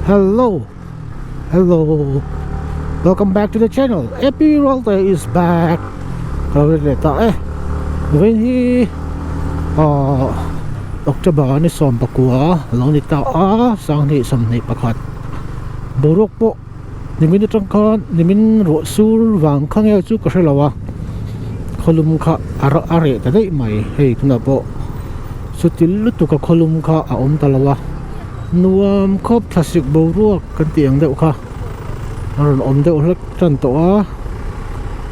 Hello, hello. Welcome back to the channel. Epi Rolte is back. Kalau kita when he October ni som pakua long ni ta sang ni som ni pakat borok po nimin tangkan nimin ro sur wang khang ya chu ka lawa kholum kha are ta dei mai hei tuna po sutil tu ka kholum kha a om talawa nuam khop thasik boruak kan tiang deuh kha aron om deuh hlek tran to a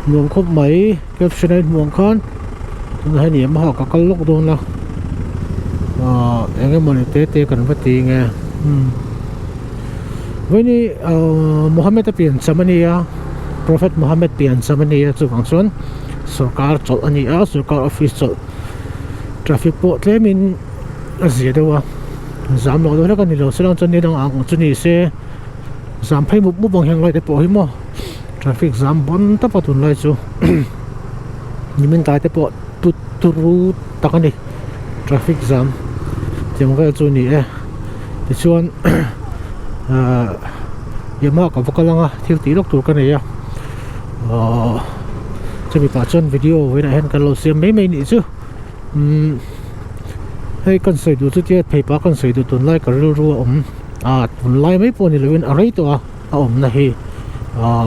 nuam khop mai caption ai muang khan tun hai ni ma ka kal lok don la enge moni te kan vati nge Vini Muhammad pian samania Prophet Muhammad pian samania chu wangson sarkar chol ani a sarkar official traffic po tlemin azia dewa zam lo do kan ni lo selang chon ni dang ang chuni se zam phai mu bang hang lai te po hi mo traffic zam bon ta patun lai chu nimin tai te po tu takani traffic jam tiang ga chu ni ti chuan yama ka vakalanga thil ti lok tur kan ya chumi pa chon video wena hen kan lo siam mai mai ni chu hei kan sei du chu ti phei pa kan sei du tun lai ka ru om tun lai mai po ni lewin arai to a om na hi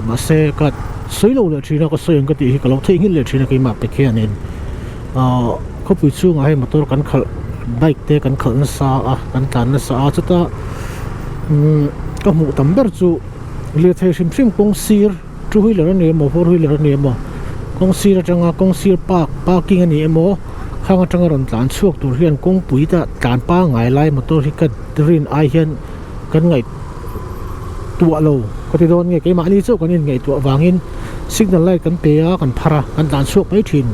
ma se ka sei lo le thina ka sei ka ti hi ka lo thei ngil le thina ki ma pe khian in ko pu chu ngai motor kan khal bike te kan khal na sa kan tan na sa chu ta ka mu tamber chu le thei sim kong sir two wheeler ni mo four wheeler ni mo kong sir atanga kong sir parking ani mo khang atanga ron tlan chuak tur hian kong pui ta tlan pa ngai lai motor hi ka rin ai hian kan ngai tua lo ko ti don nge ke ma ni chu kan in ngai tua wangin signal light kan pe a kan phara kan tlan chuak mai thin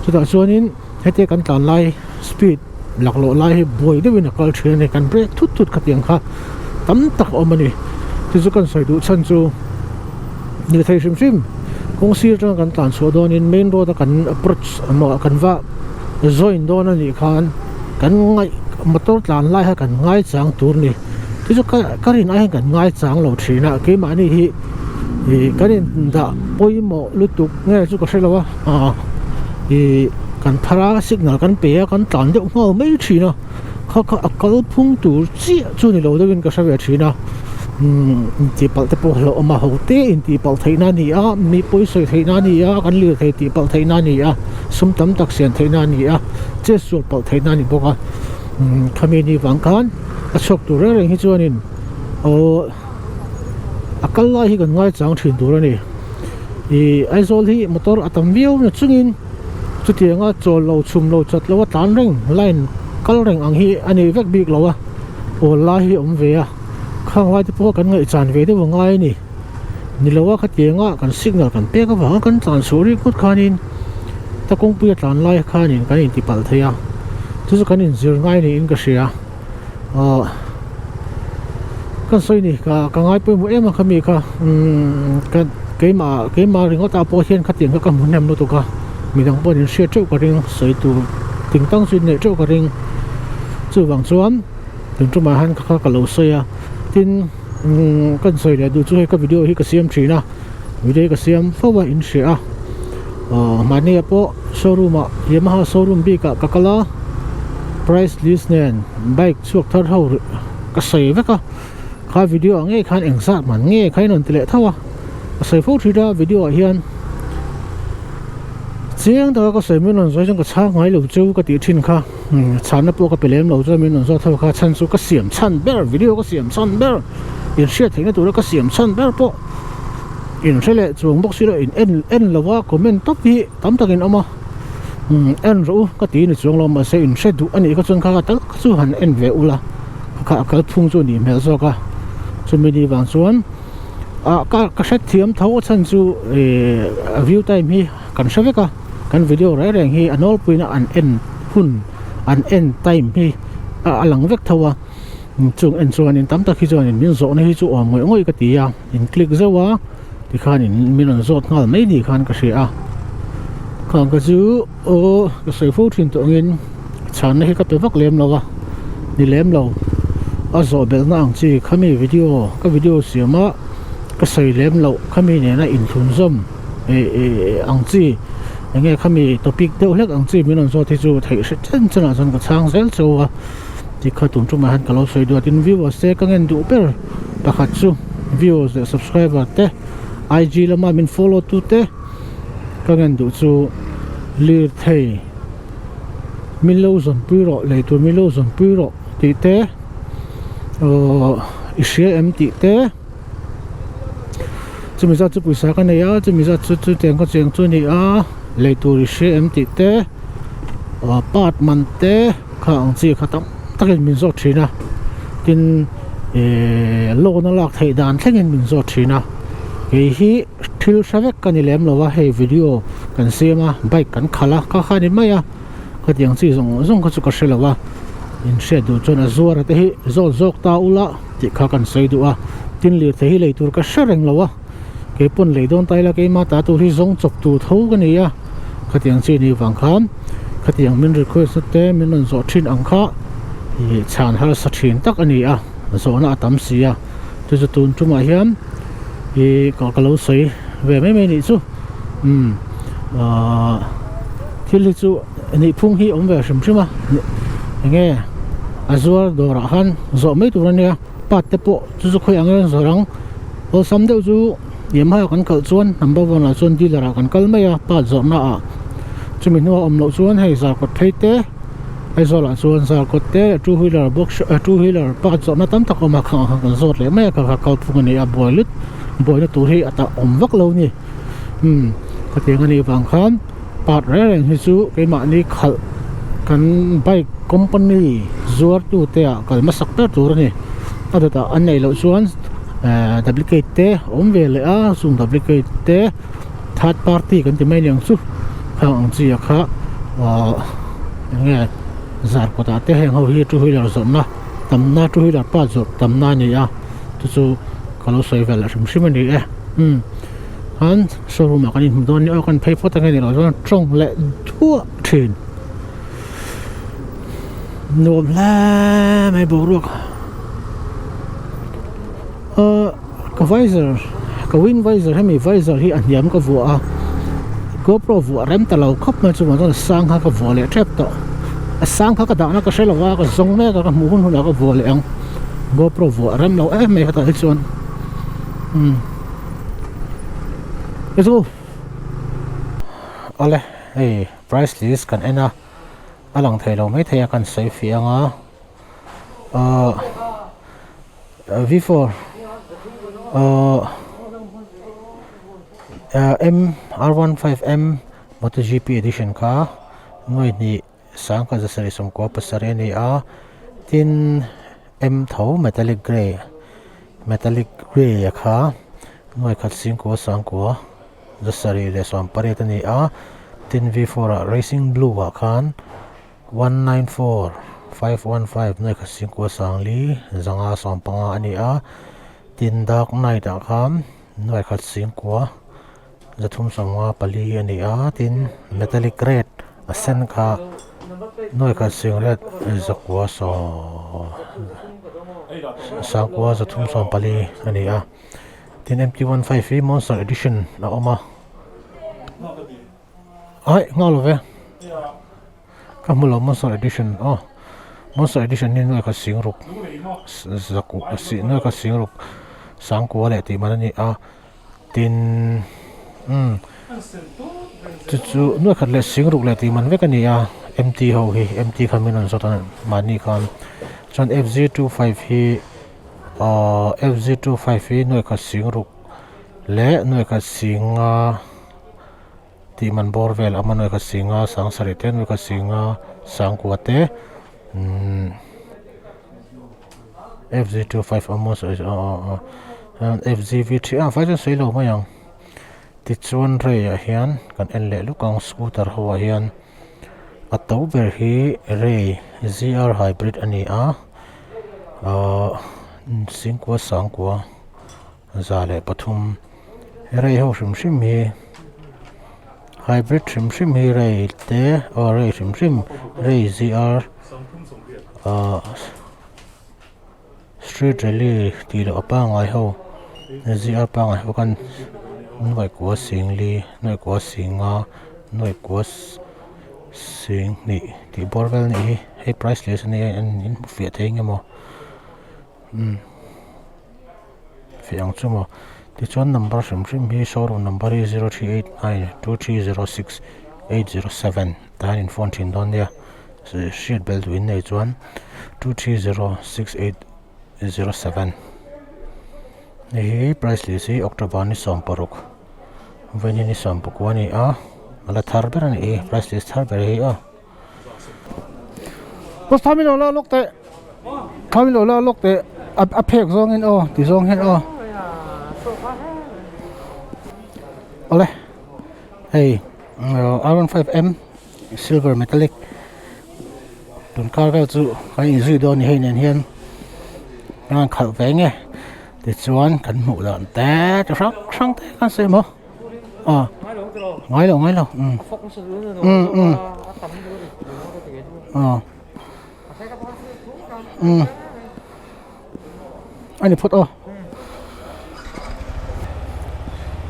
chu ta chuanin hete kan tlan lai speed laklo lai he boy de win a kal thien kan brake thut ka tiang kha tam tak omani ti chu kan sai du chan chu ni thei sim kong sir tang kan tlan so don in main road kan approach no kan va join don ani khan kan ngai motor tlan lai ha kan ngai chang tur ni ti chu ka rin ai kan ngai chang lo thina ke ma ni hi kan in da poimo lutuk nge chu ka hrelowa kan phara signal kan pe kan tlan de ngau mai thina kha akal phung tur chi chu ni lo dawin ka sawe thina ti pal te po lo ma ho te in ti pal theina ni a mi poi soi theina ni a kan lir thei ti pal theina ni a sum tam tak sian theina ni a che sur pal theina ni boka khami ni wangkan a chok tur re hi chuanin akal lai hi kan ngai chang thin tur ani aizol hi motor atam viu na chungin chu tianga chol lo chum lo chat lo tan reng line kal reng ang hi ani vek bik lo o lai hi om ve a khang lai te po kan ngai chan ve de wa ngai ni lo wa kha tianga kan signal kan pe ka wa kan chan sori kut khanin ta kong pu tan lai khanin kan in ti pal theya chu kan in zir ngai ni in ka sia kan soi ni ka ngai pu mu em khami ka kan ke ma ringo ta po hian kha tiang ka mun nem lo to ka mi dang po in sia chau ka ring soi tu ting tang sin ne chau ka ring chu wang chuan tung chu ma han kha ka lo soya tin kan soi le du chu ka video hi ka siam thina video ka siam fawa in sia mani po showroom Yamaha showroom bi ka kala price list nen bike chuak thar ho ka sei ve ka kha video nge khan engzat man nge khai non tile thawa sei fo thida video hian chiang da ka sei min non zoi jang ka cha ngai lo chu ka ti thin kha chan na po ka pelem lo zo min non zo thaw kha chan chu ka siam chan ber video ka siam chan ber in share thing na tu ka siam chan ber po in sele chung box silo in en lawa comment top hi tam takin ama en ro ka ti ni chung lo ma se in she du ani ka chung kha ka tal chu han en ve ula ka kal phung chu ni mel zo ka chu mi ni wang chuan ka set thiam thaw chan chu view time hi kan save ka kan video rai reng hi anol puina an en time hi alang vek thawa chung en chuan in tam ta khi chuan in min zo na hi chu om ngoi ka ti ya in click zawa ti khan in min on zot ngal mai ni khan ka sia khan ka chu ka sei fo thin to ngin chan na hi ka pe vak lem lawa ni lem lo a zo bel na ang chi khami video ka video siama ka sei lem lo khami ne na in thun zom ang chi nge khami topic deuh lek ang chi min on zo thi chu thei se chen chana chon ka chang zel chowa ti khatum chu ma han kalo soi do tin view se ka ngen du per pakhat chu views the subscriber te IG lama min follow tu te ka ngen du chu lir thei min lo zon piro le tu min lo zon piro ti te ishia em ti te chumi za chu puisa ka nei a chumi za chu teng ka cheng chu ni a le tu ishia em ti te pat man te kha ang chi khatam takin min zo thina tin lo na lak thei dan thlengin min zo thina ke hi thil savek kan lem lowa hei video kan sema bike kan khala ka khani maya ka tiang chi zong ka chu ka shelawa in she du chona zuar te hi zol zok ta ula ti kha kan sei du a tin li te hi le tur ka shareng lowa ke pon le don tai la ke ma ta tu hi zong chok tu tho ka ni ya ka tiang chi ni wang kham ka tiang min request te min on zo thin ang kha i chan hal sa thin tak ani a zo na tam si a tu chu tun tu ma hiam i ka lo sei ve me ni chu thil chu ni phung hi om ve shim shima nge azwar dora han zo mai tu nia pat te po chu khoi ang zo rang o sam deu chu yem ha kan kal chuan number 1 la chuan dealer kan kal mai a pa zo na a chumi no om lo chuan hei za ko thei te ai zo la chuan za ko te two wheeler box two wheeler pa zo na tam tak ma kha kan zo le mai ka kal phung ni a boilut boy na tu hi ata om vak lo ni ka te ngani wang kham pat re reng hi chu ke ma ni khal kan bike company zuar tu te a kal ma sak ta tur ni adata an nei lo chuan duplicate te om ve le a sum duplicate te third party kan ti mai liang chu phang chi a kha nge zar ko ta te heng ho hi tu hi la zo na tam na tu hi la pa zo tam na ni a tu chu kalo soi vel rim sim ni han showroom kan in don ni kan pay for ta ngai lo zon trong le thua thin nom la mai borok ka visor ka win visor ha mi visor hi an yam ka vu a GoPro vu rem ta lo khop ma chu ma don sang ha ka vu le trap to a sang ha ka da na ka shelo wa ka zong me ka mu hun na ka vu le ang GoPro vu rem lo me ka ta chuan let's go ole hey price list kan ena alang thei lo mai thei kan sei fi anga V4 R15M MotoGP edition ka noi ni sang ka zasari som ko pasare ni a tin M tho metallic gray kha noi khat sing ko sang ko zasari le som pare ta ni a tin V4 racing blue wa khan 194515 noi khat sing ko sang li zanga som panga ani a tin dark night a kham noi khat sing ko zathum sangwa pali ani a tin metallic red a sen kha noi khat sing red zakwa so sakwa zathum som pali ani a tin MT15 monster edition na oma ai ngalo ve kamulo monster edition monster edition ni noi khat sing ruk zaku si noi khat sing ruk sang ko le ti manani a tin chu noi khat le sing ruk le ti man ve ka ni a MT ho hi MT khamin on sotan mani khan chon FZ25 hi FZ25 hi noi khat sing ruk le noi khat singa ti man bor vel ama noi khat singa sang sari te noi khat singa sang ko te FZ25 almost FZV3 fa jan sei lo ma yang ti chuan re a hian kan en le lukang scooter ho a hian October hi Ray ZR hybrid ani a singkwa sangkwa zale pathum Ray ho shim hi hybrid shim hi Ray te Ray shim Ray ZR street rally ti lo apa ngai ho zi apa ngai ho kan noi ko sing li noi ko singa noi ko sing ni ti borvel ni he priceless ni in fiat theng mo fiang chumo ti chon number shim hi showroom number 03892306 dan in phone thin don dia sheet belt win nei chuan 2306 hey priceless hi october ni som paruk veni ni som pukwani a ala tharber ni priceless tharber hi a bos thamilo la lokte thamilo la lokte a phek zong in o ti zong hen o ole hey R15M silver metallic tun kar ka chu kai zui don hi nen hian ngang khal ve nge ti chuan kan mu dan te sang te kan se mo ngay lo anh phút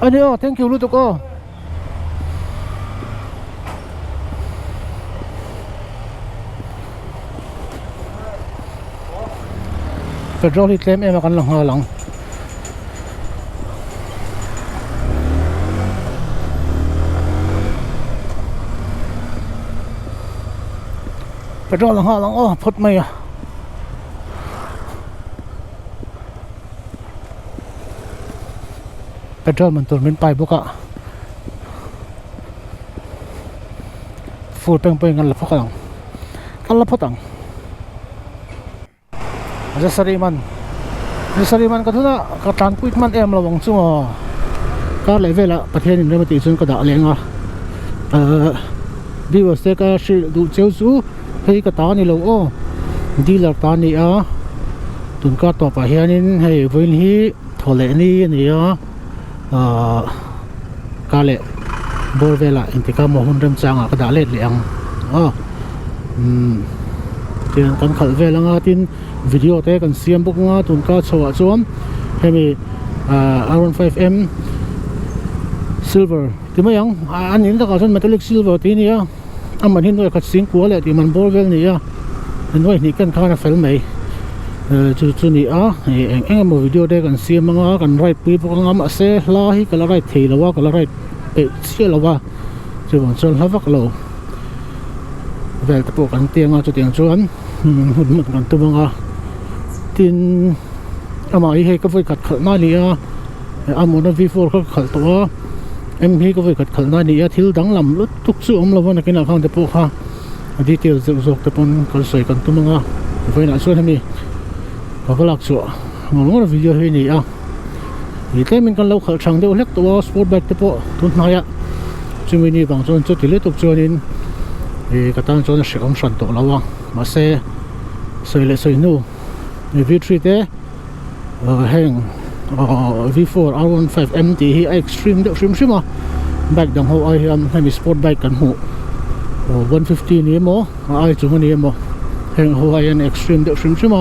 anh thank you luôn cô petrol hit claim em akan lang lang petrol lang lang phút mày petrol man tur min pai boka full peng peng kan la phokang kan la photang aja sariman ka thuna ka tangpuit man em lawang chunga ka levela pathian in remati chun ka da lenga viewers te ka shi du cheu chu hei ka ta ni lo o dealer ta ni a tun ka to pa hianin hei voin hi thole ni a ka le borvela intika mo hunram changa ka da le leang tin kan khal velanga tin video te kan siam buk nga tun ka chawa chuam hemi R15M silver ti mayang anin da ka chon metallic silver ti ni a aman hin noi khat sing ko le ti man borvel ni a noi ni kan khana fel mai chu ni a eng mo video te kan siam nga kan right pi buk nga ma se la hi kala right thei lawa kala right pe sia lawa chu bon chon havak lo vel ta po kan tianga chu tiang chuan hud mat kan tumanga tin ama hi he ka voi khat khal na ni a amona V4 ka khal to a em hi ka voi khat khal na ni a thil dang lam lut tuk chu om lawa na kina khang te po kha details zok te pon kal soi kan tumanga voi na chuan hemi ka valak chu ngol video hi ni a ni te min kan lo khal thang de lek to sport bike te po tun na ya chumi ni bang chon chu ti le tuk chuan in ka tang chon se om san to lawa ma se soi le soi nu V3 te heng V4 R15M ti hi extreme de shima bike dang ho ai hemi sport bike kan hu 150 ni mo ai chu ni mo heng ho ai an extreme de shima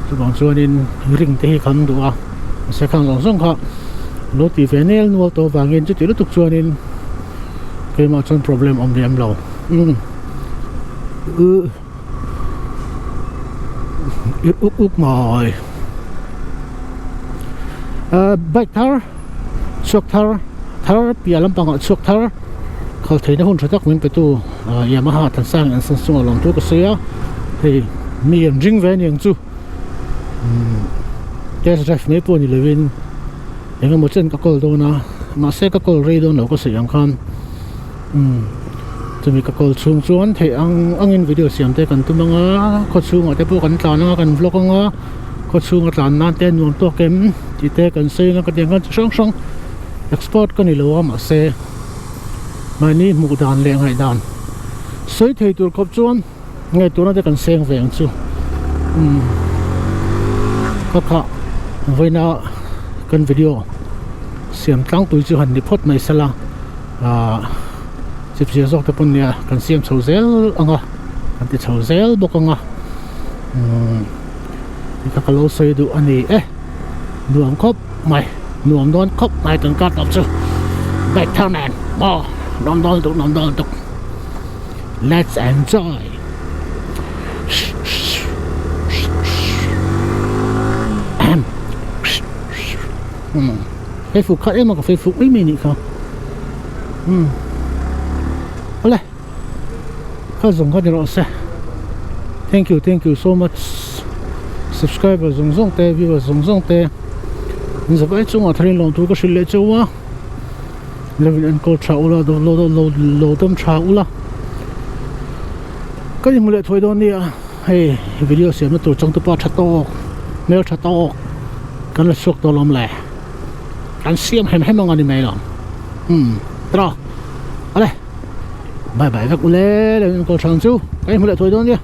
tu bang chuan in ring te hi kan du a se khang long song kha lo ti venel nual to wangin chu ti lu tuk chuan in ke ma chon problem om riam lo mai bike shock thar pialam pang shock thar khal theina hun thatak min petu Yamaha tan sang an sang sung long tu ka sia hei mi em jing ve niang chu test drive me po ni lewin enga mo chen ka kol do na ma se ka kol re do no ko se yang khan chumi ka kol chung chuan the angin video siam te kan tumanga kho chung ate po kan tlana kan vlog anga kho chung atlan nan ten nuam to kem ti te kan senga ka dengan song export kan ilo ma se mani mu dan le ngai dan soi thei tur khop chuan ngai tur na te kan seng veng chu kha voina kan video siam tlang tu chu han ni phot mai sala chip sia zok te pon nia kan siam chozel anga kan ti chozel bok anga นี่ก็เราใส่ดูอันนี้หน่วงครบไม่หน่วงนอนครบไม่ถึงการตอบสู้แบกเท่านั้นบ่นอนตุกlet's enjoy เฟซบุ๊กเขามากับเฟซบุ๊กไม่มีนี่เขาเอาเลยเขาส่งเขาเดี๋ยวเราเสีย thank you so much subscriber ส่งเตะ viewer ส่งเตะนี่จะไปจุงอ่ะทะเลลงตัวก็ชิลเลยจ้าวะแล้ววินอันก็ชาอุละโลต้มชาอุละก็ยังไม่เลยถอยโดนเนี่ยเฮ้ยวิดีโอเสียงมันตัวจังตัวปลาชัดโตไม่เอาชัดโตกันละชกตัวลมแหล่กันเสียมให้มองอันนี้ไหมหรอตรออะไรบายบายครับกูเลยแล้วก็ช่างจูไอ้หมดเลยถอยโดนเนี่ย